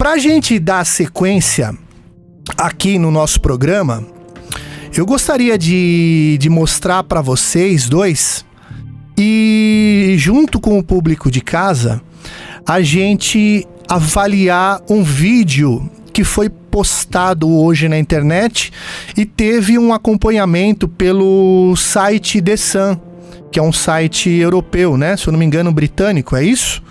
Pra gente dar sequência aqui no nosso programa, eu gostaria de mostrar para vocês dois e, junto com o público de casa, a gente avaliar um vídeo que foi postado hoje na internet e teve um acompanhamento pelo site The Sun, que é um site europeu, né? Se eu não me engano, britânico, é isso?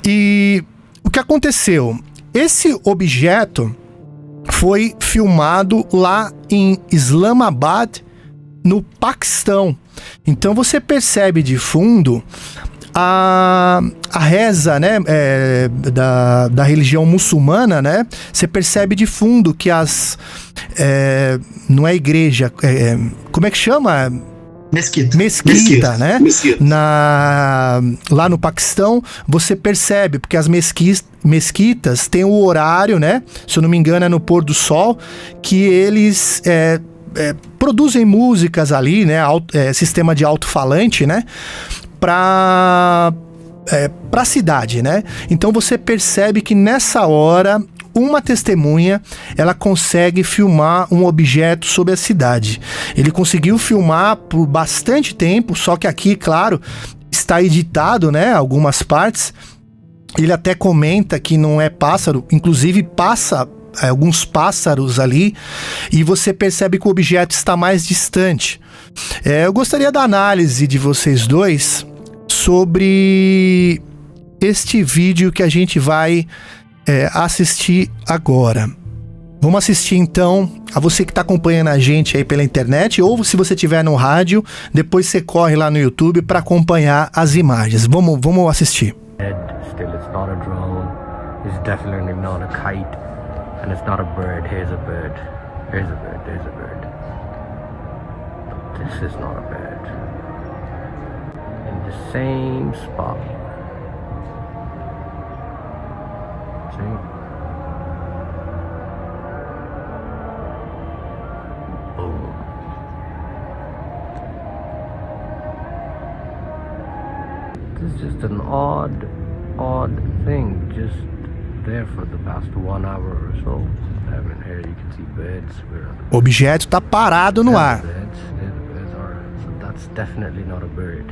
E o que aconteceu? Esse objeto foi filmado lá em Islamabad, no Paquistão. Então você percebe de fundo a reza, né, da religião muçulmana, né? Você percebe de fundo que não é igreja, como é que chama? Mesquita, né? Mesquita. Lá no Paquistão, você percebe, porque as mesquitas têm o horário, né? Se eu não me engano, é no pôr do sol, que eles produzem músicas ali, né? Sistema de alto-falante, né? Pra cidade, né? Então você percebe que nessa hora uma testemunha, ela consegue filmar um objeto sobre a cidade. Ele conseguiu filmar por bastante tempo, só que aqui, claro, está editado, né, algumas partes. Ele até comenta que não é pássaro, inclusive passa alguns pássaros ali, e você percebe que o objeto está mais distante. Eu gostaria da análise de vocês dois sobre este vídeo que a gente vai assistir agora. Vamos assistir então, a você que está acompanhando a gente aí pela internet, ou se você estiver no rádio, depois você corre lá no YouTube para acompanhar as imagens. Vamos assistir. Still, it's not a drone. It's definitely not a kite, and it's not a bird. Here's a bird. Here's a bird. There's a bird. But this is not a bird. In the same spot. See? Boom. This is just an odd thing, just there for the past 1 hour or so. I mean, here you can see birds. O objeto está parado no ar. The birds are, so that's definitely not a bird.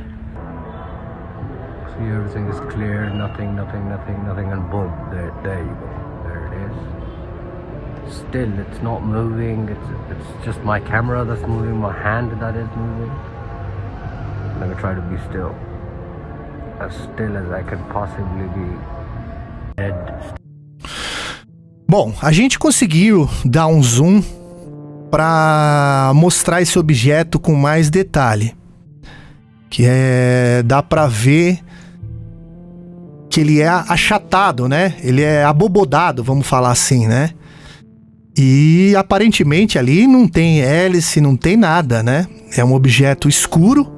See, everything is clear, nothing, and boom, there you go. There it is. Still, it's not moving. It's just my camera that's moving, my hand that is moving. Let me try to be still. As still as I can possibly be. Dead. Bom, a gente conseguiu dar um zoom para mostrar esse objeto com mais detalhe. Que dá para ver que ele é achatado, né? Ele é abobodado, vamos falar assim, né? E aparentemente ali não tem hélice, não tem nada, né? É um objeto escuro.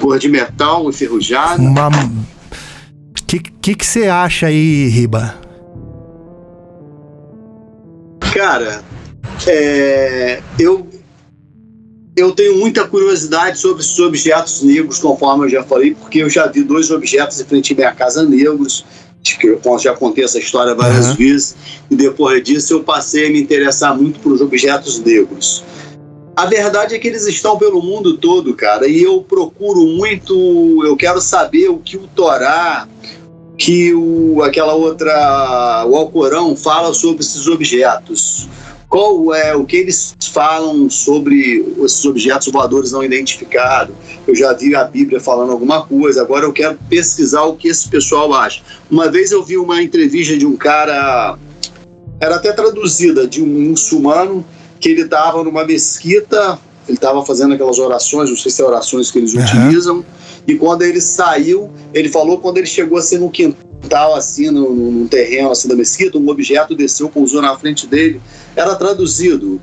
Cor de metal, enferrujado. Que você acha aí, Riba? Cara, eu tenho muita curiosidade sobre esses objetos negros, conforme eu já falei, porque eu já vi 2 objetos em frente à minha casa negros, que eu já contei essa história várias vezes, e depois disso eu passei a me interessar muito pelos objetos negros. A verdade é que eles estão pelo mundo todo, cara, e eu procuro muito, eu quero saber o que o Torá, o Alcorão fala sobre esses objetos. Qual é o que eles falam sobre esses objetos voadores não identificados? Eu já vi a Bíblia falando alguma coisa, agora eu quero pesquisar o que esse pessoal acha. Uma vez eu vi uma entrevista de um cara, era até traduzida, de um muçulmano, que ele estava numa mesquita, ele estava fazendo aquelas orações, não sei se é orações que eles utilizam, e quando ele saiu, ele falou quando ele chegou assim no quintal, assim, num terreno assim da mesquita, um objeto desceu, pousou na frente dele, era traduzido.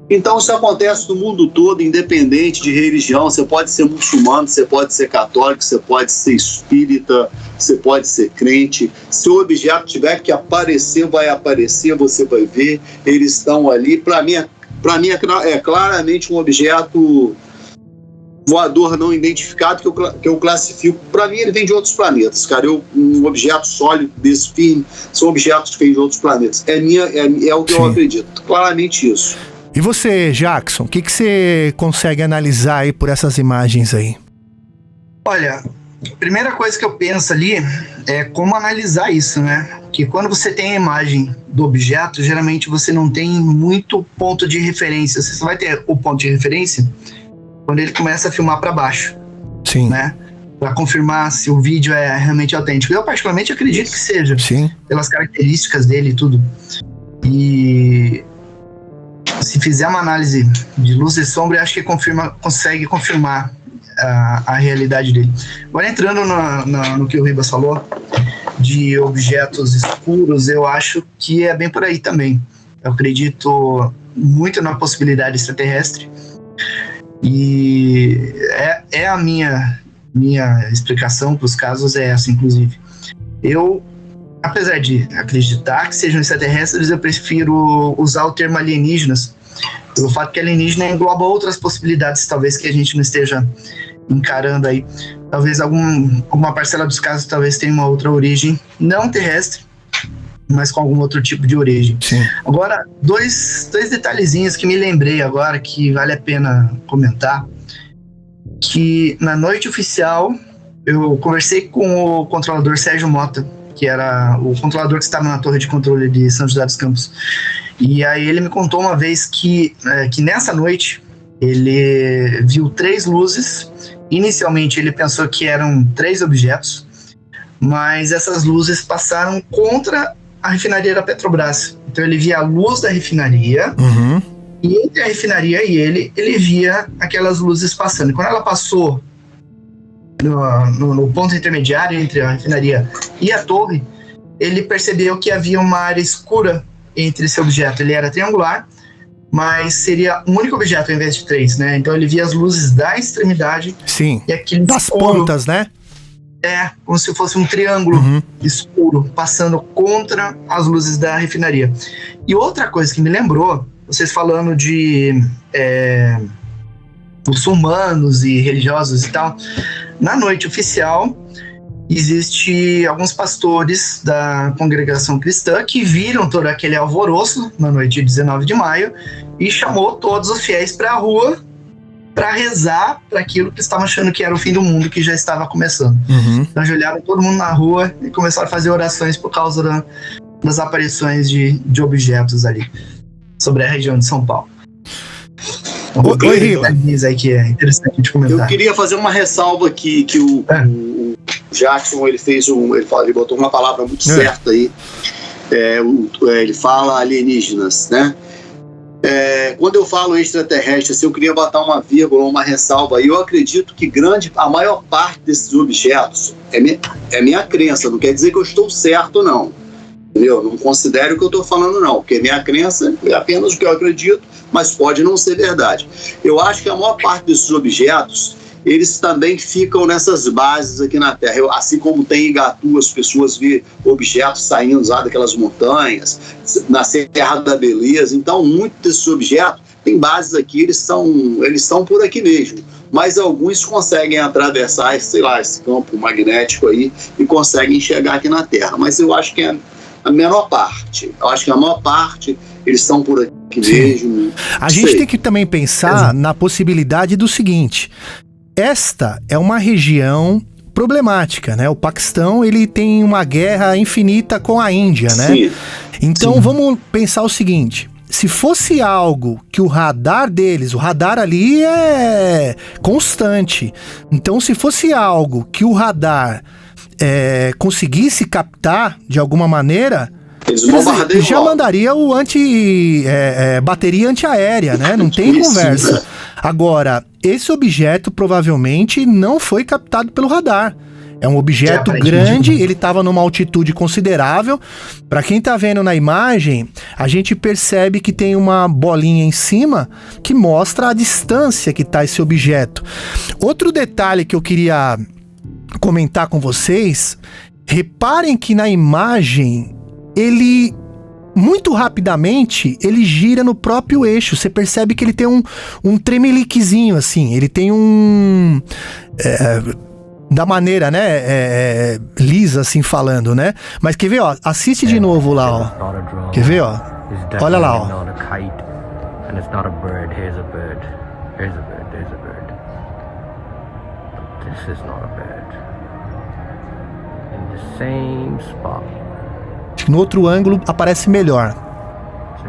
Então isso acontece no mundo todo, independente de religião. Você pode ser muçulmano, você pode ser católico, você pode ser espírita, você pode ser crente. Se o objeto tiver que aparecer, vai aparecer, você vai ver, eles estão ali. Para mim é claramente um objeto voador não identificado que eu classifico. Para mim, ele vem de outros planetas, cara. Um objeto sólido desse firme são objetos que vêm de outros planetas. É o que eu acredito. Claramente isso. E você, Jackson, o que você consegue analisar aí por essas imagens aí? Olha, a primeira coisa que eu penso ali é como analisar isso, né? Que quando você tem a imagem do objeto, geralmente você não tem muito ponto de referência. Você só vai ter o ponto de referência quando ele começa a filmar para baixo. Sim. Né? Para confirmar se o vídeo é realmente autêntico. Eu particularmente acredito que seja. Sim. Pelas características dele e tudo. E se fizer uma análise de luz e sombra, eu acho que consegue confirmar a realidade dele. Agora, entrando no que o Ribas falou, de objetos escuros, eu acho que é bem por aí também. Eu acredito muito na possibilidade extraterrestre. E é a minha explicação para os casos é essa, inclusive. Eu, apesar de acreditar que sejam extraterrestres, eu prefiro usar o termo alienígenas, pelo fato que alienígena engloba outras possibilidades, talvez, que a gente não esteja encarando aí. Talvez alguma parcela dos casos talvez tenha uma outra origem, não terrestre, mas com algum outro tipo de origem. Sim. Agora, dois detalhezinhos que me lembrei agora, que vale a pena comentar, que na noite oficial eu conversei com o controlador Sérgio Mota, que era o controlador que estava na torre de controle de São José dos Campos. E aí ele me contou uma vez que nessa noite ele viu 3 luzes. Inicialmente ele pensou que eram 3 objetos, mas essas luzes passaram contra a refinaria da Petrobras. Então ele via a luz da refinaria, e entre a refinaria e ele via aquelas luzes passando. E quando ela passou no ponto intermediário entre a refinaria e a torre, ele percebeu que havia uma área escura entre esse objeto. Ele era triangular, mas seria um único objeto ao invés de 3, né? Então ele via as luzes da extremidade. Sim, e aquele das pontas, né? Como se fosse um triângulo escuro, passando contra as luzes da refinaria. E outra coisa que me lembrou, vocês falando de muçulmanos e religiosos e tal, na noite oficial, existe alguns pastores da congregação cristã que viram todo aquele alvoroço na noite de 19 de maio e chamou todos os fiéis para a rua para rezar para aquilo que estavam achando que era o fim do mundo, que já estava começando. Então ajoelharam todo mundo na rua e começaram a fazer orações por causa das aparições de objetos ali sobre a região de São Paulo. Oi, Riva. Aí que é interessante de comentar. Eu queria fazer uma ressalva aqui, que o Jackson, ele botou uma palavra muito certa aí. Ele fala alienígenas, né? Quando eu falo extraterrestre, eu queria botar uma vírgula, uma ressalva aí. Eu acredito que a maior parte desses objetos é minha crença, não quer dizer que eu estou certo, não. Entendeu? Não considero o que eu estou falando, não, porque minha crença é apenas o que eu acredito, mas pode não ser verdade. Eu acho que a maior parte desses objetos, eles também ficam nessas bases aqui na Terra. Assim como tem em Igatu, as pessoas vê objetos saindo lá daquelas montanhas, na Serra da Beleza. Então, muitos desses objetos têm bases aqui, eles estão por aqui mesmo. Mas alguns conseguem atravessar, esse campo magnético aí e conseguem chegar aqui na Terra. Mas eu acho que é a menor parte. Eu acho que a maior parte, eles estão por aqui mesmo. A gente tem que também pensar na possibilidade do seguinte: esta é uma região problemática, né? O Paquistão, ele tem uma guerra infinita com a Índia, né? Sim. Então vamos pensar o seguinte: se fosse algo que o radar deles, o radar ali é constante. Então, se fosse algo que o radar conseguisse captar de alguma maneira, eles já mandaria o bateria antiaérea, né? Não tem conversa. Agora, esse objeto provavelmente não foi captado pelo radar. É um objeto grande, ele estava numa altitude considerável. Para quem está vendo na imagem, a gente percebe que tem uma bolinha em cima que mostra a distância que está esse objeto. Outro detalhe que eu queria comentar com vocês, reparem que na imagem ele muito rapidamente, ele gira no próprio eixo. Você percebe que ele tem um tremeliquezinho, assim. Ele tem da maneira, né? Lisa, assim, falando, né? Mas quer ver, ó? Assiste de novo lá, ó. Quer ver, ó? Olha lá, ó. And it's not a bird. Here's a bird. Here's a bird. There's a bird. But this is not a bird. In the same spot. Acho que no outro ângulo aparece melhor. See?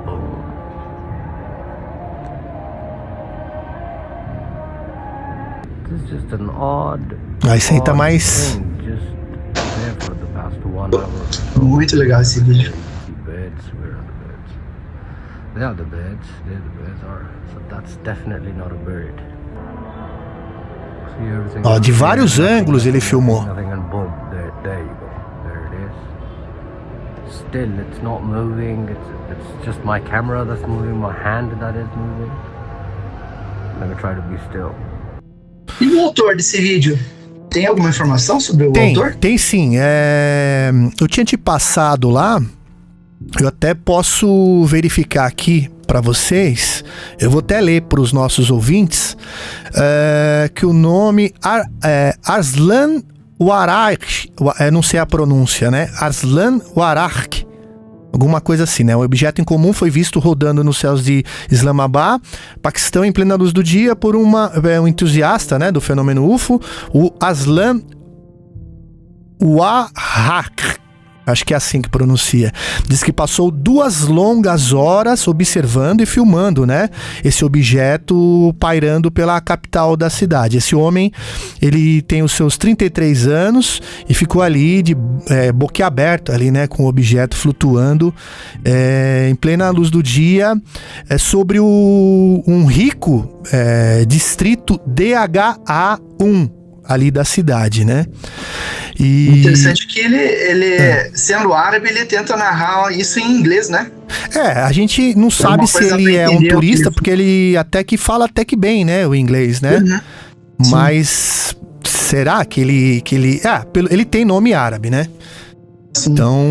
Boom. This is just an odd. Aí você tá mais. thing, just there for the past 1 hour. Muito legal esse vídeo. Birds, where are the birds? They are the birds. There the birds are. So that's definitely not a bird. See everything? Ó, de vários ângulos ele filmou. Nothing and boom, there you go. There it is. Still, it's not moving. It's just my camera that's moving, my hand that is moving. Let me try to be still. E o autor desse vídeo? Tem alguma informação sobre o autor? Tem sim. Eu tinha te passado lá. Eu até posso verificar aqui para vocês. Eu vou até ler para os nossos ouvintes que o nome Arslan Warakh, não sei a pronúncia, né? Arslan Warakh, alguma coisa assim, né? O objeto em comum foi visto rodando nos céus de Islamabad, Paquistão, em plena luz do dia, por um entusiasta, né, do fenômeno UFO, o Arslan Warakh. Acho que é assim que pronuncia. Diz que passou 2 longas horas observando e filmando, né? Esse objeto pairando pela capital da cidade. Esse homem, ele tem os seus 33 anos e ficou ali de boquiaberto ali, né? Com o objeto flutuando em plena luz do dia sobre um rico distrito DHA1 ali da cidade, né? E... Interessante que ele sendo árabe, ele tenta narrar isso em inglês, né? A gente não sabe se ele é um turista, porque ele até que fala até que bem, né, o inglês, né? Uhum. Mas será que ele... ele tem nome árabe, né? Sim. Então...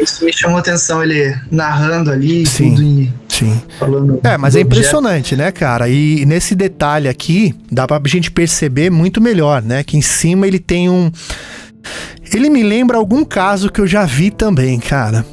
Isso me chamou a atenção, ele narrando ali, sim, tudo e sim. falando. Mas é impressionante, né, cara? E nesse detalhe aqui, dá pra gente perceber muito melhor, né? Que em cima ele tem ele me lembra algum caso que eu já vi também, cara.